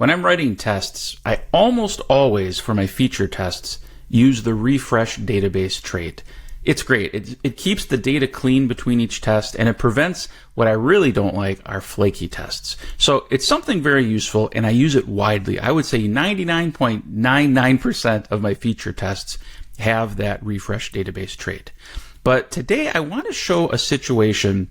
When I'm writing tests, I almost always, for my feature tests, use the RefreshDatabase trait. It's great. It keeps the data clean between each test, and it prevents what I really don't like are flaky tests. So it's something very useful, and I use it widely. I would say 99.99% of my feature tests have that RefreshDatabase trait. But today I want to show a situation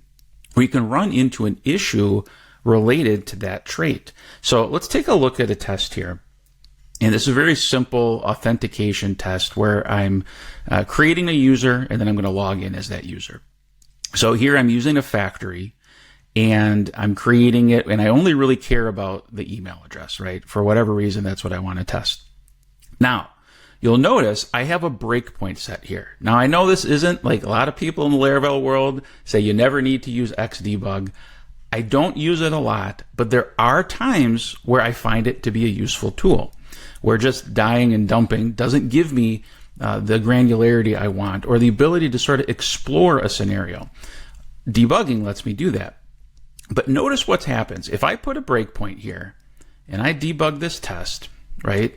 where you can run into an issue related to that trait. So let's take a look at a test here. And this is a very simple authentication test where I'm creating a user and then I'm going to log in as that user. So here I'm using a factory and I'm creating it, and I only really care about the email address, right? For whatever reason, that's what I want to test. Now, you'll notice I have a breakpoint set here. Now, I know this isn't like a lot of people in the Laravel world say you never need to use Xdebug. I don't use it a lot, but there are times where I find it to be a useful tool, where just dying and dumping doesn't give me the granularity I want or the ability to sort of explore a scenario. Debugging lets me do that. But notice what happens. If I put a breakpoint here and I debug this test, right?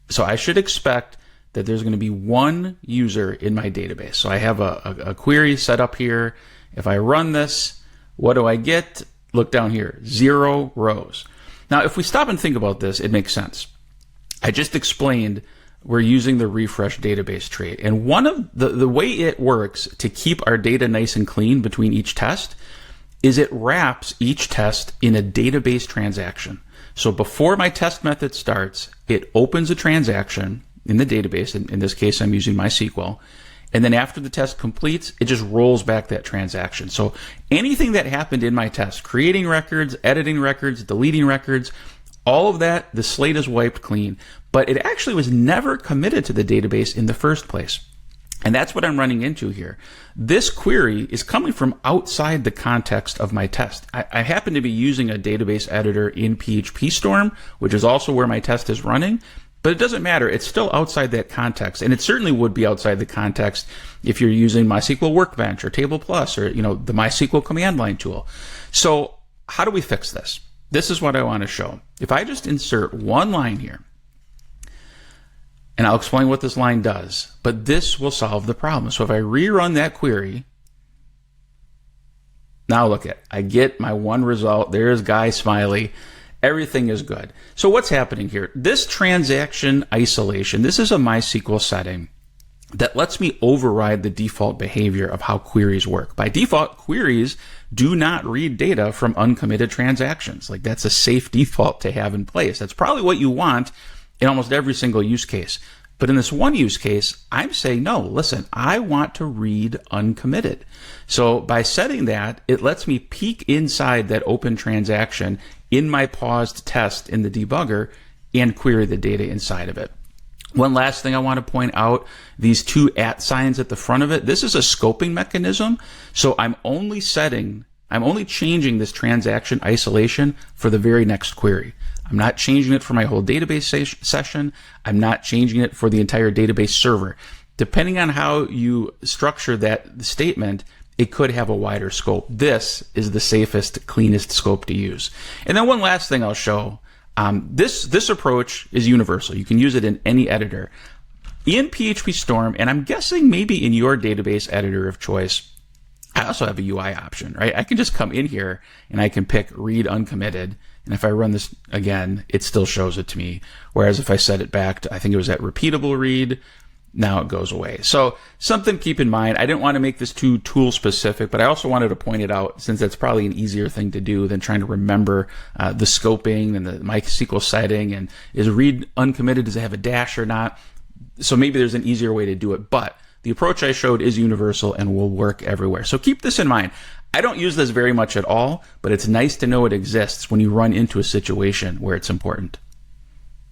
So I should expect that there's going to be one user in my database. So I have a query set up here. If I run this, what do I get? Look down here, 0 rows. Now, if we stop and think about this, it makes sense. I just explained we're using the RefreshDatabase trait. And one of the way it works to keep our data nice and clean between each test is it wraps each test in a database transaction. So before my test method starts, it opens a transaction in the database. In this case, I'm using MySQL. And then after the test completes, it just rolls back that transaction. So anything that happened in my test, creating records, editing records, deleting records, all of that, the slate is wiped clean, but it actually was never committed to the database in the first place. And that's what I'm running into here. This query is coming from outside the context of my test. I happen to be using a database editor in PHP Storm, which is also where my test is running, but it doesn't matter. It's still outside that context. And it certainly would be outside the context if you're using MySQL Workbench or Table Plus or, the MySQL command line tool. So how do we fix this? This is what I want to show. If I just insert one line here, and I'll explain what this line does, but this will solve the problem. So if I rerun that query, now look at, I get my one result. There's Guy Smiley. Everything is good. So what's happening here? This transaction isolation, this is a MySQL setting that lets me override the default behavior of how queries work. By default, queries do not read data from uncommitted transactions. Like, that's a safe default to have in place. That's probably what you want in almost every single use case. But in this one use case, I'm saying, no, listen, I want to read uncommitted. So by setting that, it lets me peek inside that open transaction in my paused test in the debugger and query the data inside of it. One last thing I want to point out, these two @ signs at the front of it, this is a scoping mechanism. So I'm only changing this transaction isolation for the very next query. I'm not changing it for my whole database session. I'm not changing it for the entire database server. Depending on how you structure that statement, it could have a wider scope. This is the safest, cleanest scope to use. And then one last thing I'll show. This approach is universal. You can use it in any editor. In PHP Storm, and I'm guessing maybe in your database editor of choice, I also have a UI option, right? I can just come in here and I can pick read uncommitted. And if I run this again, it still shows it to me. Whereas if I set it back to, I think it was at repeatable read, now it goes away. So something to keep in mind. I didn't want to make this too tool specific, but I also wanted to point it out since that's probably an easier thing to do than trying to remember the scoping and the MySQL setting and is read uncommitted, does it have a dash or not? So maybe there's an easier way to do it, but the approach I showed is universal and will work everywhere. So keep this in mind. I don't use this very much at all, but it's nice to know it exists when you run into a situation where it's important.